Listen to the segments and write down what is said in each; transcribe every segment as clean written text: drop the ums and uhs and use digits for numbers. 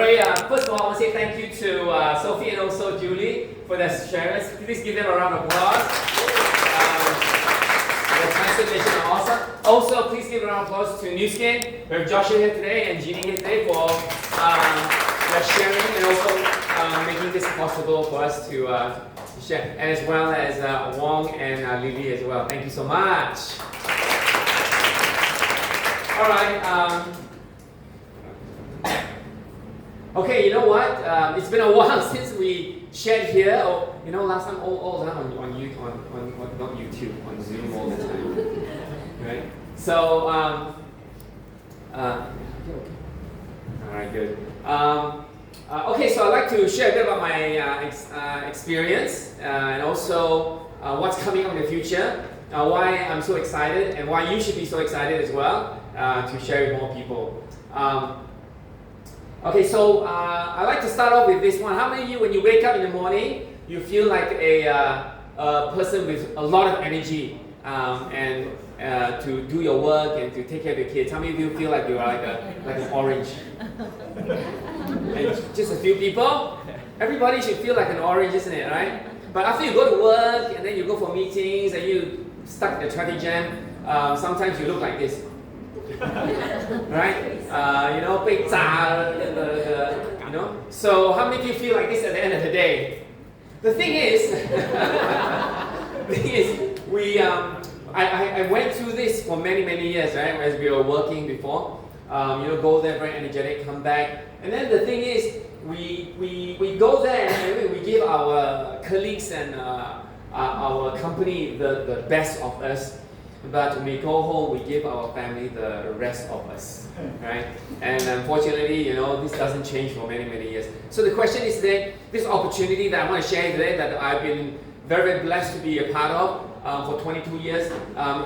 Very, first of all, I want to say thank you to Sophie and also Julie for their sharing. Please give them a round of applause. The transformation are awesome. Also, please give a round of applause to Nu Skin. We have Joshua here today and Jeannie here today for their sharing and also making this possible for us to share. And as well as Wong and Lily as well. Thank you so much. All right. Okay, you know what? It's been a while since we shared here. Or, you know, last time all the time on not YouTube, on Zoom all the time, right? So, all right, good. Okay, so I'd like to share a bit about my experience and also what's coming up in the future, why I'm so excited, and why you should be so excited as well to share with more people. Okay, so I'd like to start off with this one. How many of you, when you wake up in the morning, you feel like a person with a lot of energy and to do your work and to take care of your kids? How many of you feel like you're like an orange? And just a few people? Everybody should feel like an orange, isn't it, right? But after you go to work and then you go for meetings and you stuck in the traffic jam, sometimes you look like this. Right? You know, 被炸了, you know? So how many of you feel like this at the end of the day? The thing is, I went through this for many years, right? As we were working before. You know, go there very energetic, come back. And then the thing is, we go there and we give our colleagues and our company the best of us. But when we go home, we give our family the rest of us, right? And unfortunately, you know, this doesn't change for many years. So the question is today, this opportunity that I want to share today that I've been very blessed to be a part of for 22 years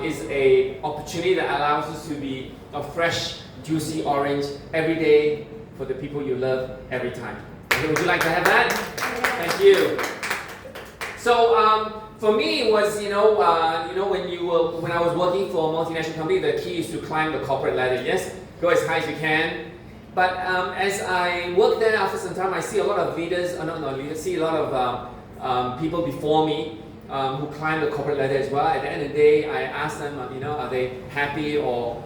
is a opportunity that allows us to be a fresh, juicy orange every day for the people you love every time. Okay, would you like to have that? Thank you. So for me, it was when I was working for a multinational company, the key is to climb the corporate ladder. Yes, go as high as you can. But as I worked there after some time, I see a lot of leaders. See a lot of people before me who climbed the corporate ladder as well. At the end of the day, I asked them, are they happy or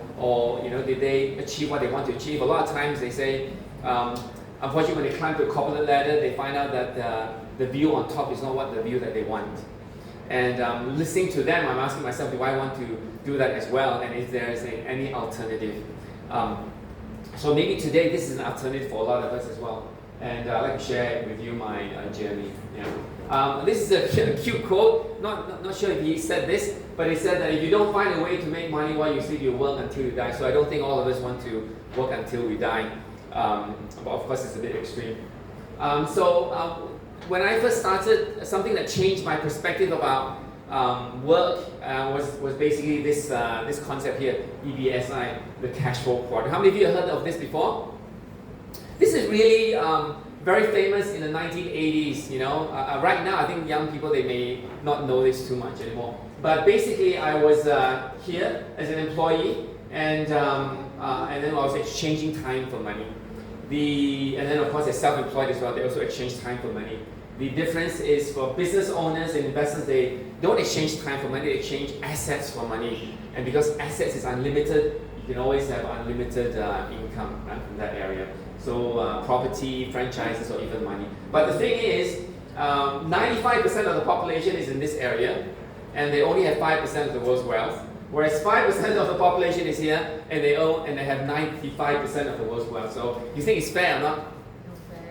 did they achieve what they want to achieve? A lot of times they say, unfortunately, when they climb the corporate ladder, they find out that the view on top is not what the view that they want. And listening to them, I'm asking myself, do I want to do that as well? And if there is any alternative. So maybe today this is an alternative for a lot of us as well. And I'd like to share with you my journey. Yeah. This is a cute quote. Not sure if he said this, but he said that if you don't find a way to make money while you sleep, you work until you die. So I don't think all of us want to work until we die. But of course, it's a bit extreme. When I first started, something that changed my perspective about work was basically this concept here, EBSI, the cash flow quadrant. How many of you have heard of this before? This is really very famous in the 1980s. Right now I think young people, they may not know this too much anymore. But basically, I was here as an employee, and then I was exchanging time for money. And then of course, as self-employed as well, they also exchange time for money. The difference is for business owners and investors, they don't exchange time for money, they exchange assets for money. And because assets is unlimited, you can always have unlimited income from that area. So property, franchises, or even money. But the thing is, 95% of the population is in this area, and they only have 5% of the world's wealth. Whereas 5% of the population is here, and they have 95% of the world's wealth. So you think it's fair or not?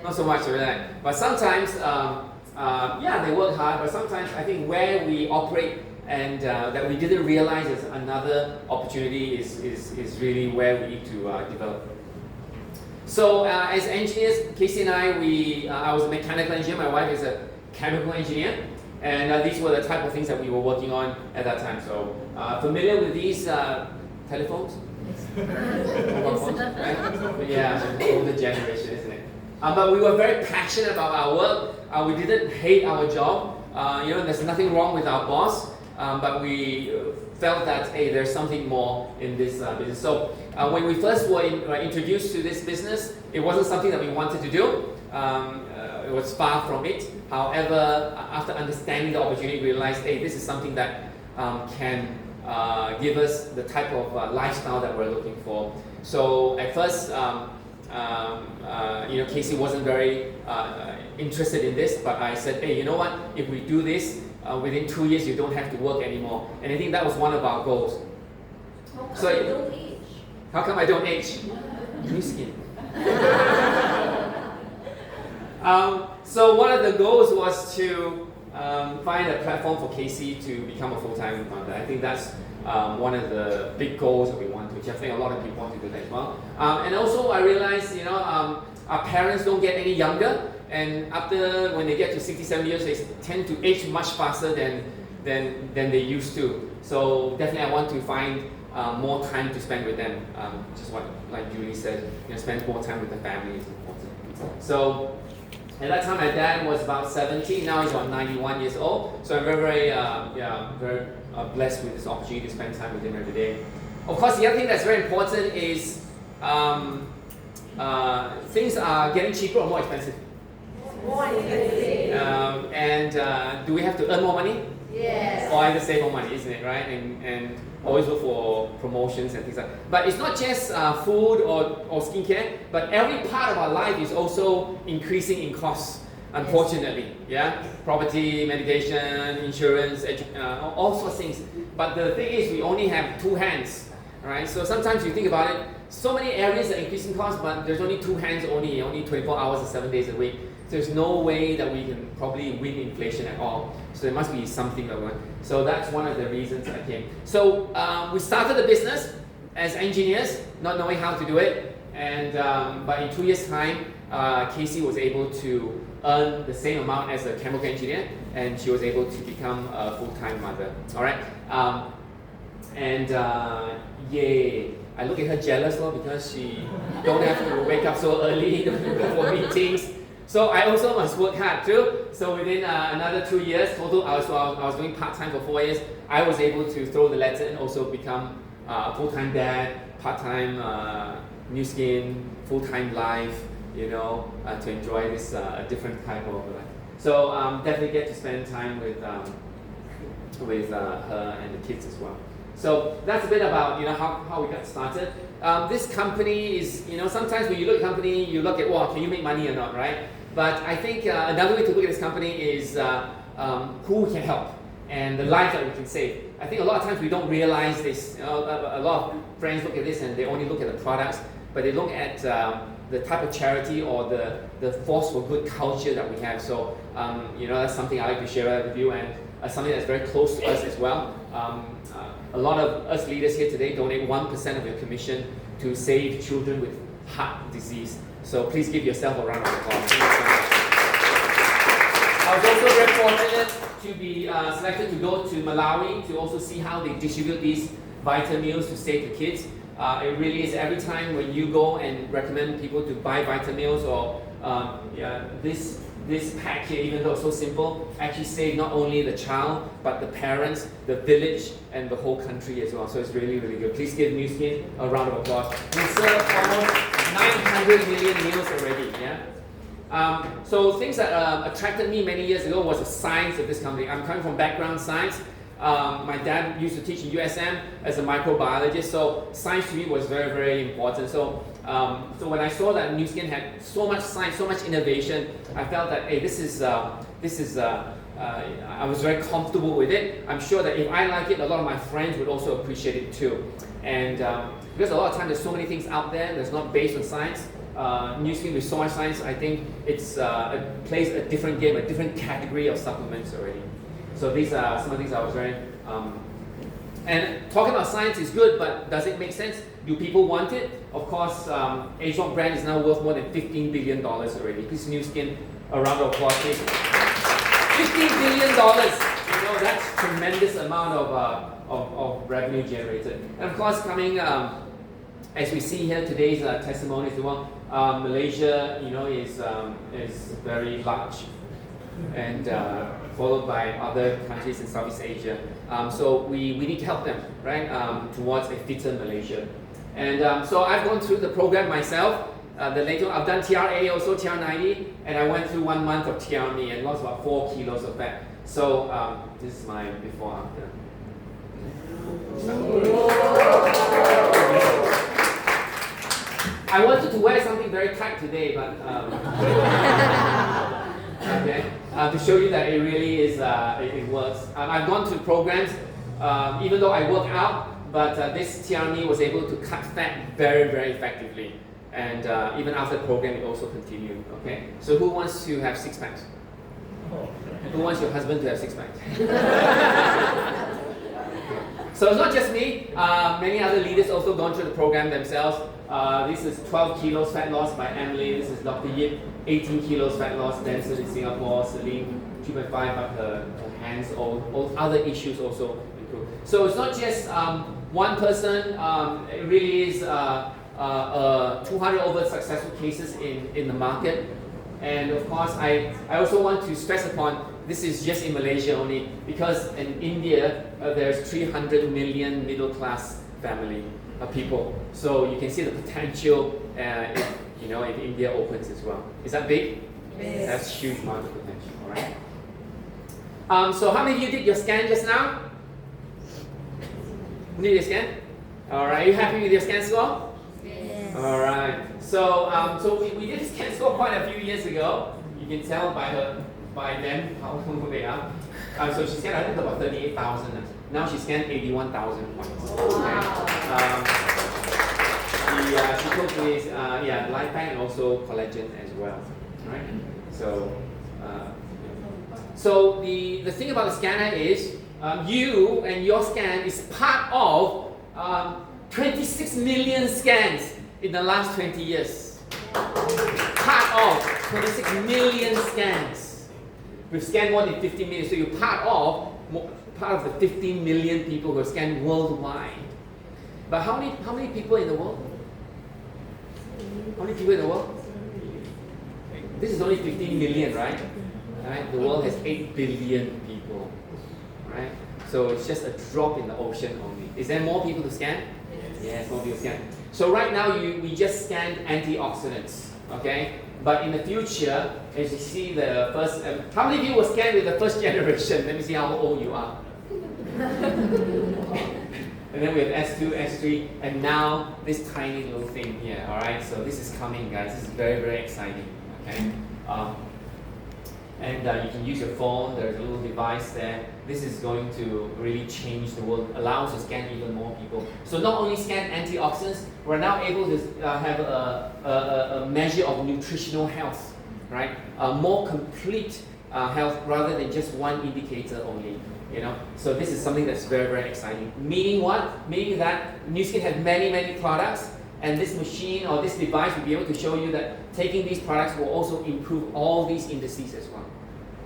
Not so much, right? But sometimes, they work hard, but sometimes I think where we operate and that we didn't realize is another opportunity is really where we need to develop. So as engineers, Casey and I was a mechanical engineer, my wife is a chemical engineer, and these were the type of things that we were working on at that time. So familiar with these telephones? Mobile phones, right? Yeah, older generation, isn't it? But we were very passionate about our work. We didn't hate our job. There's nothing wrong with our boss. But we felt that, hey, there's something more in this business. So When we first were introduced to this business, it wasn't something that we wanted to do. It was far from it. However, after understanding the opportunity, we realized, hey, this is something that can give us the type of lifestyle that we're looking for. So at first, Casey wasn't very interested in this, but I said, hey, you know what? If we do this, within 2 years, you don't have to work anymore. And I think that was one of our goals. How come you don't age? How come I don't age? New skin. So one of the goals was to find a platform for Casey to become a full-time mother. I think that's one of the big goals that we want to achieve. I think a lot of people want to do that as well. And also I realized, our parents don't get any younger, and after when they get to 67 years, they tend to age much faster than they used to. So definitely I want to find more time to spend with them. Just like Julie said, spend more time with the family is important. So at that time, my dad was about 70. Now he's about 91 years old. So I'm very blessed with this opportunity to spend time with him every day. Of course, the other thing that's very important is things are getting cheaper or more expensive. More expensive. Do we have to earn more money? Yes. Or either save more money, isn't it, right? And always look for promotions and things like that. But it's not just food or skincare, but every part of our life is also increasing in costs, unfortunately. Yeah? Property, medication, insurance, all sorts of things. But the thing is, we only have two hands, right? So sometimes you think about it, so many areas are increasing costs, but there's only two hands only 24 hours or 7 days a week. There's no way that we can probably win inflation at all. So there must be something that we want. So that's one of the reasons I came. So we started the business as engineers, not knowing how to do it. And but in 2 years' time, Casey was able to earn the same amount as a chemical engineer, and she was able to become a full-time mother. All right. Yay! I look at her jealous because she don't have to wake up so early, don't have to go for meetings. So I also must work hard too. So within another 2 years total, I was doing part-time for 4 years. I was able to throw the letter and also become a full-time dad, part-time New Skin, full-time life, to enjoy this different type of life. So definitely get to spend time with her and the kids as well. So that's a bit about how we got started. This company is, sometimes when you look at a company, you look at, well, can you make money or not, right? But I think another way to look at this company is who we can help and the lives that we can save. I think a lot of times we don't realize this. A lot of friends look at this and they only look at the products, but they look at the type of charity or the force for good culture that we have. So that's something I like to share with you, and something that's very close to us as well. A lot of us leaders here today donate 1% of your commission to save children with heart disease. So please give yourself a round of applause. I was also very fortunate to be selected to go to Malawi to also see how they distribute these Vitamills to save the kids. It really is, every time when you go and recommend people to buy Vitamills or this pack here, even though it's so simple, actually save not only the child, but the parents, the village, and the whole country as well. So it's really, really good. Please give New Skin a round of applause. We serve almost 900 million meals already. So things that attracted me many years ago was the science of this company. I'm coming from background science. My dad used to teach in USM as a microbiologist, so science to me was very, very important. So when I saw that New Skin had so much science, so much innovation, I felt that, hey, I was very comfortable with it. I'm sure that if I like it, a lot of my friends would also appreciate it too. And because a lot of times there's so many things out there that's not based on science, New Skin with so much science, I think it plays a different game, a different category of supplements already. So these are some of the things I was very... and talking about science is good, but does it make sense? Do people want it? Of course, ageLOC brand is now worth more than $15 billion already. Please, New Skin, a round of applause, please. $15 billion! That's tremendous amount of revenue generated. And of course, coming, as we see here, today's testimony as well, Malaysia, is very large. And followed by other countries in Southeast Asia. So we need to help them, right, towards a fitter Malaysia. And so I've gone through the program myself. I've done TRA also, TR90, and I went through 1 month of TRME and lost about 4 kilos of fat. So this is my before after. I wanted to wear something very tight today, but okay, to show you that it really is, it works. I've gone to programs, even though I work out, but this TRME was able to cut fat very, very effectively. And even after the program, it also continued. Okay, so who wants to have 6 packs? Who wants your husband to have 6 packs? So it's not just me. Many other leaders also gone through the program themselves. This is 12 kilos fat loss by Emily. This is Dr. Yip, 18 kilos fat loss. Denson in Singapore. Celine, 3.5, but her hands, all other issues also improve. So it's not just one person. It really is 200 over successful cases in the market. And of course, I also want to stress upon, this is just in Malaysia only, because in India, there's 300 million middle class family people. So you can see the potential if India opens as well. Is that big? Yes. That's huge amount of potential, all right? So how many of you did your scan just now? Who did your scan? All right, are you happy with your scan score? Yes. All right. So we did scan score quite a few years ago. You can tell by them how who they are. So she scanned, I think, about 38,000. Now she scanned 81,000 points. Wow. She took this lifetime and also collagen as well. Right. So the thing about the scanner is you and your scan is part of 26 million scans in the last 20 years. Part of 26 million scans. We've scanned more than 50 million, so you're part of the 15 million people who are scanned worldwide. But how many people in the world? How many people in the world? This is only 15 million, right? Right? The world has 8 billion people. Right? So it's just a drop in the ocean only. Is there more people to scan? Yes, more people to scan. So right now we just scanned antioxidants, okay? But in the future, as you see the first, how many of you were scanned with the first generation? Let me see how old you are. And then we have S2, S3, and now this tiny little thing here, all right? So this is coming, guys. This is very, very exciting, okay? And you can use your phone. There's a little device there. This is going to really change the world, allow us to scan even more people. So not only scan antioxidants, we're now able to have a measure of nutritional health, right? More complete health rather than just one indicator only. So this is something that's very, very exciting. Meaning what? Meaning that Nu Skin has many, many products, and this machine or this device will be able to show you that taking these products will also improve all these indices as well,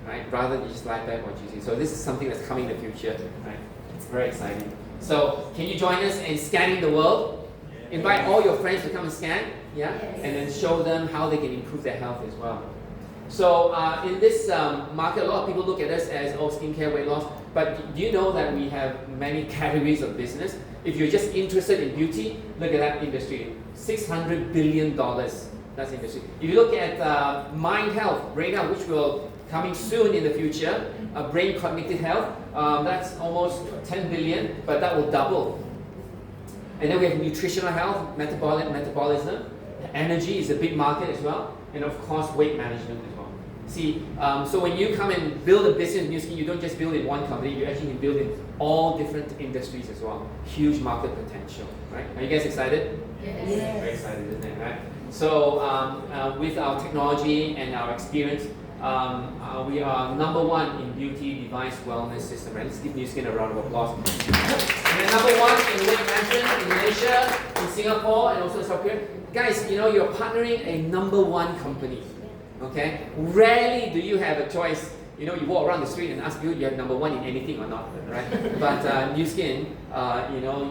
right? Rather than just lifetime or GC. So this is something that's coming in the future, right? It's very exciting. So can you join us in scanning the world? Invite all your friends to come and scan, yeah? And then show them how they can improve their health as well. So in this market, a lot of people look at us as, skincare, weight loss. But do you know that we have many categories of business? If you're just interested in beauty, look at that industry. $600 billion, that's industry. If you look at mind health, brain health, which will coming soon in the future, brain cognitive health, that's almost 10 billion, but that will double. And then we have nutritional health, metabolism, energy is a big market as well, and of course weight management as well. See, so when you come and build a business in Nu Skin, you don't just build in one company, you actually build in all different industries as well. Huge market potential, right? Are you guys excited? Yes. Very excited, isn't it, right? So with our technology and our experience, we are #1 in beauty device wellness system. Right? Let's give Nu Skin a round of applause. And then #1 in weight management in Malaysia, in Singapore, and also South Korea. Guys, you're partnering a #1 company. Okay? Rarely do you have a choice. You walk around the street and ask you have #1 in anything or not, right? But Nu Skin,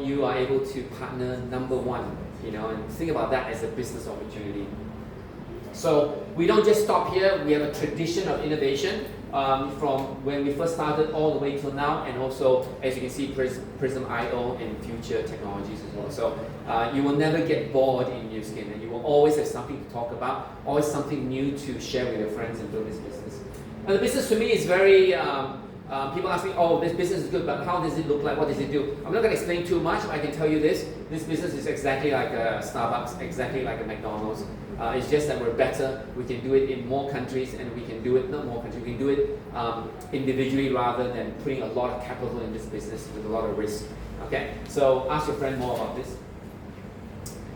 you are able to partner #1. And think about that as a business opportunity. So we don't just stop here. We have a tradition of innovation from when we first started all the way till now, and also, as you can see, Prism.io and future technologies as well. So you will never get bored in Nu Skin, and you will always have something to talk about, always something new to share with your friends and build this business. And the business to me is very, people ask me, oh, this business is good, but how does it look like? What does it do? I'm not going to explain too much. I can tell you this business is exactly like a Starbucks, exactly like a McDonald's. It's just that we're better. We can do it in more countries, and we can do it, not more countries, we can do it individually rather than putting a lot of capital in this business with a lot of risk. Okay, so ask your friend more about this.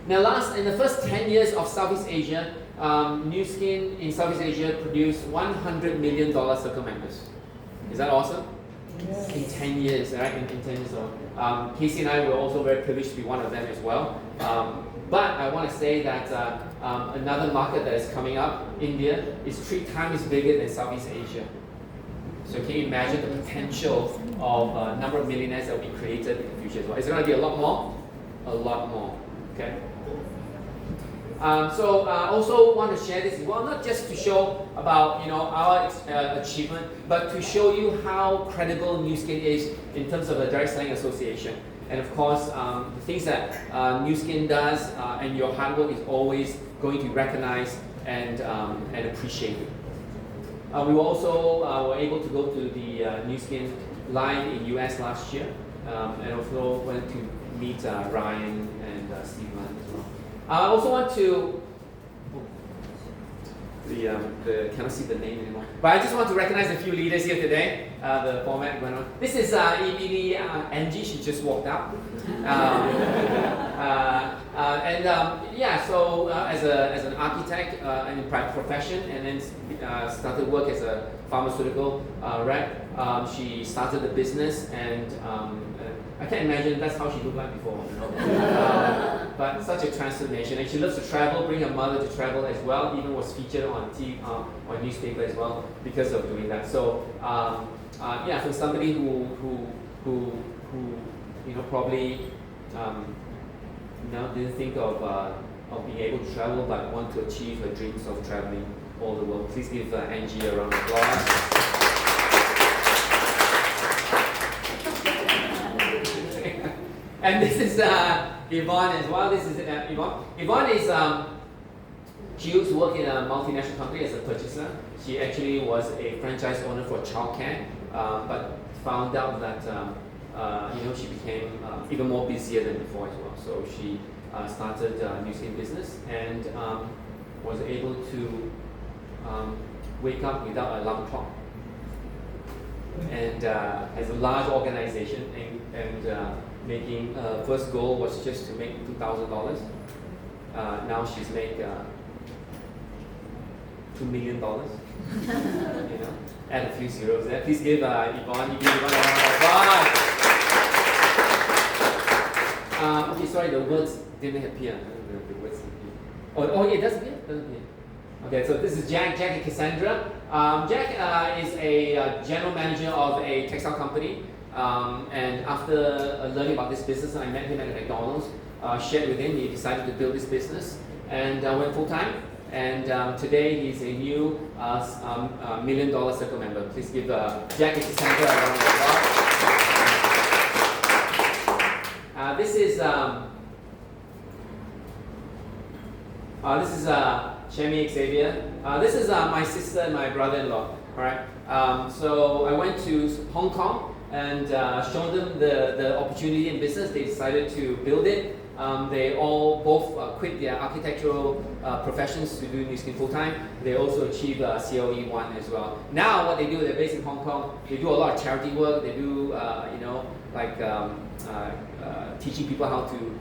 Now in the first 10 years of Southeast Asia, Nu Skin in Southeast Asia produced $100 million circle members. Is that awesome? Yes. In 10 years, right? In 10 years. So, Casey and I were also very privileged to be one of them as well. But I want to say that another market that is coming up, India, is 3 times bigger than Southeast Asia. So can you imagine the potential of number of millionaires that will be created in the future as well? Is it going to be a lot more? A lot more. Okay. So I also want to share this as well, not just to show about our achievement, but to show you how credible Nu Skin is in terms of a direct selling association. And of course, the things that Nu Skin does and your hard work is always going to be recognized and appreciated. We were also were able to go to the Nu Skin Live in US last year, and also went to meet Ryan and Steve Mann as well. I also want to, cannot see the name anymore, but I just want to recognize a few leaders here today. The format went on. This is Emily Angie, she just walked out. So as an architect in private profession, and then started work as a pharmaceutical rep. She started the business, and I can't imagine that's how she looked like before. But such a transformation, and she loves to travel. Bring her mother to travel as well. Even was featured on TV, on newspaper as well because of doing that. So for somebody who probably didn't think of being able to travel, but want to achieve her dreams of traveling all the world. Please give Angie a round of applause. And this is Yvonne as well. This is Yvonne. Yvonne is, she used to work in a multinational company as a purchaser. She actually was a franchise owner for childcare, but found out that she became even more busier than before as well. So she started Nu Skin business and was able to wake up without an alarm clock. And has a large organization and making first goal was just to make $2,000. Now she's made $2 million. Add a few zeros there. Please give Yvonne a round of applause. Okay, sorry, the words didn't appear. The words appear. Oh, yeah, it does appear. Okay, so this is Jack and Cassandra. Jack is a general manager of a textile company. And after learning about this business, I met him at McDonald's, shared with him, he decided to build this business and went full time. And today he's a new $1 million circle member. Please give Jack and Cassandra a round of applause. This is Shemi Xavier. This is my sister and my brother-in-law. All right. So I went to Hong Kong and showed them the opportunity in business. They decided to build it. They both quit their architectural professions to do Nu Skin full time. They also achieved COE 1 as well. Now what they do, they're based in Hong Kong. They do a lot of charity work. They do teaching people how to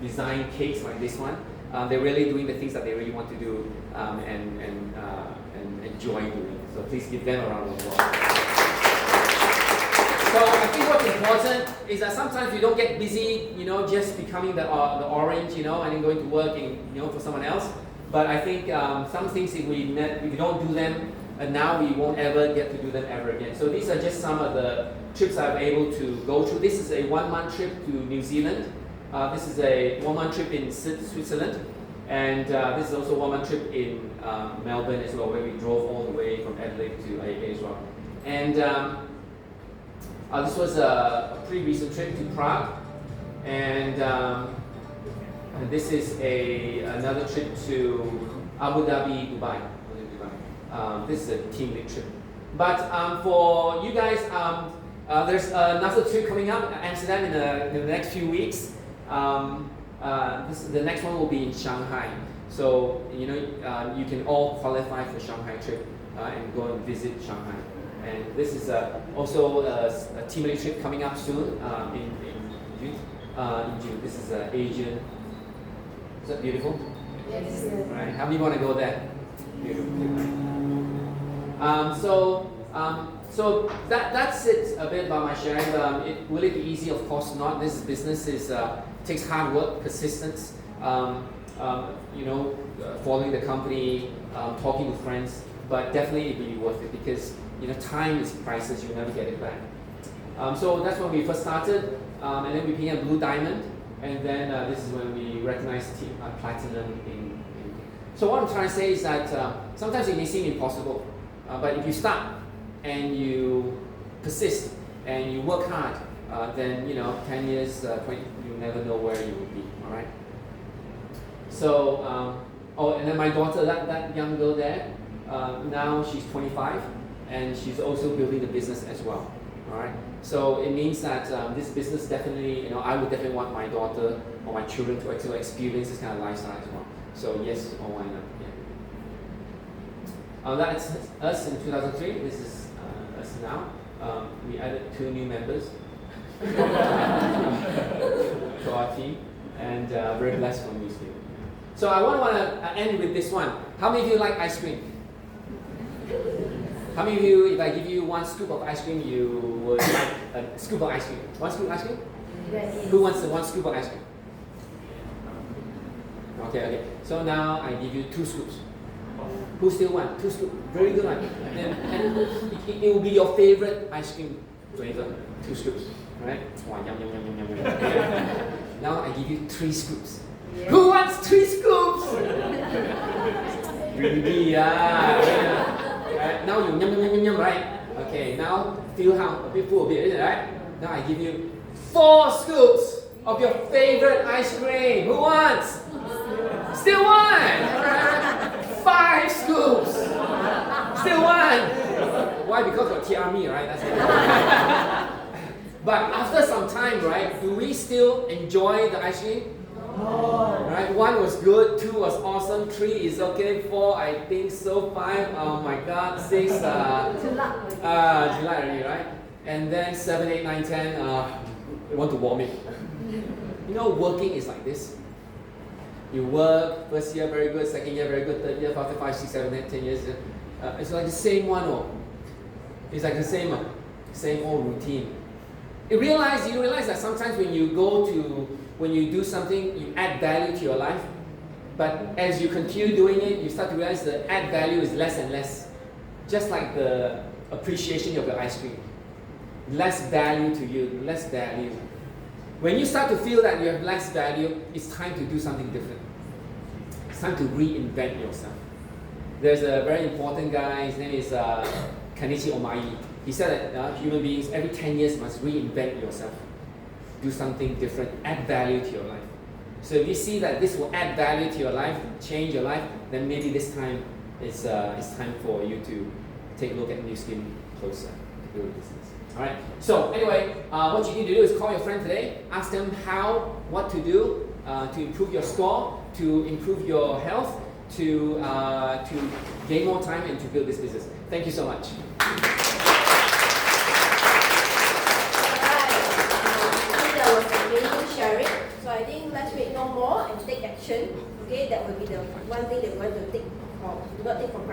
design cakes like this one. They're really doing the things that they really want to do and enjoy doing. So please give them a round of applause. So I think what's important is that sometimes we don't get busy, just becoming the orange, and then going to work and for someone else. But I think some things if we don't do them now, we won't ever get to do them ever again. So these are just some of the trips I'm able to go through. This is a 1-month trip to New Zealand. This is a 1-month trip in Switzerland. And this is also a one-month trip in Melbourne as well, where we drove all the way from Adelaide to AIA as well. And this was a pretty recent trip to Prague. And this is another trip to Abu Dhabi, Dubai. This is a team lead trip. But for you guys, there's another trip coming up, Amsterdam, in the next few weeks. The next one will be in Shanghai. So you can all qualify for Shanghai trip and go and visit Shanghai. And this is also a team lead trip coming up soon in June. This is Asian. Is that beautiful? Yes. Right. How many want to go there? Beautiful. So that's it a bit about my sharing. Will it be easy? Of course not. This business takes hard work, persistence. Following the company, talking with friends, but definitely it will be worth it because time is priceless. You'll never get it back. So that's when we first started, and then we became a Blue Diamond, and then this is when we recognized Platinum. So what I'm trying to say is that sometimes it may seem impossible, but if you start and you persist and you work hard, then 10 years, 20, you never know where you will be. All right. So and then my daughter, that young girl there, now she's 25, and she's also building the business as well. All right. So it means that this business definitely, I would definitely want my daughter or my children to actually experience this kind of lifestyle as well. So yes, or why not? Yeah. That's us in 2003. This is us now. We added 2 new members to our team, and very blessed for New Zealand. So I want to end with this one. How many of you like ice cream? How many of you, if I give you 1 scoop of ice cream, you would like a scoop of ice cream? 1 scoop of ice cream? Yes. Who wants the 1 scoop of ice cream? Okay. So now I give you 2 scoops. Who still want 2 scoops? Very good one. And it will be your favorite ice cream flavor. 2 scoops, right? Wow, yum. Now I give you 3 scoops. Yeah. Who wants 3 scoops? Greedy, Right? Now you yum, right? Okay, now feel how a bit full a bit, isn't it, right? Now I give you 4 scoops of your favorite ice cream. Who wants? Still one. 5 scoops. Still one. Why? Because of TRME, right? That's it. But after some time, right, do we still enjoy the ice cream? Right? 1 was good, 2 was awesome, 3 is okay, 4 I think so, 5, oh my god, 6 July already, right? And then 7, 8, 9, 10 you want to vomit. Working is like this. You work, first year very good, second year very good, third year, 5, 6, 7, 8, 10 years. It's like the same one. It's like the same old routine. You realize that sometimes when you do something, you add value to your life. But as you continue doing it, you start to realize the add value is less and less. Just like the appreciation of your ice cream. Less value to you, less value. When you start to feel that you have less value, it's time to do something different. It's time to reinvent yourself. There's a very important guy, his name is Kenichi Omai. He said that human beings every 10 years must reinvent yourself. Do something different, add value to your life. So if you see that this will add value to your life, change your life, then maybe this time it's time for you to take a look at Nu Skin closer to build a business. Alright, so anyway, what you need to do is call your friend today, ask them what to do to improve your score, to improve your health, to gain more time and to build this business. Thank you so much. So I think let's wait no more and take action. Okay, that will be the one thing that we want to take for, do not take for granted.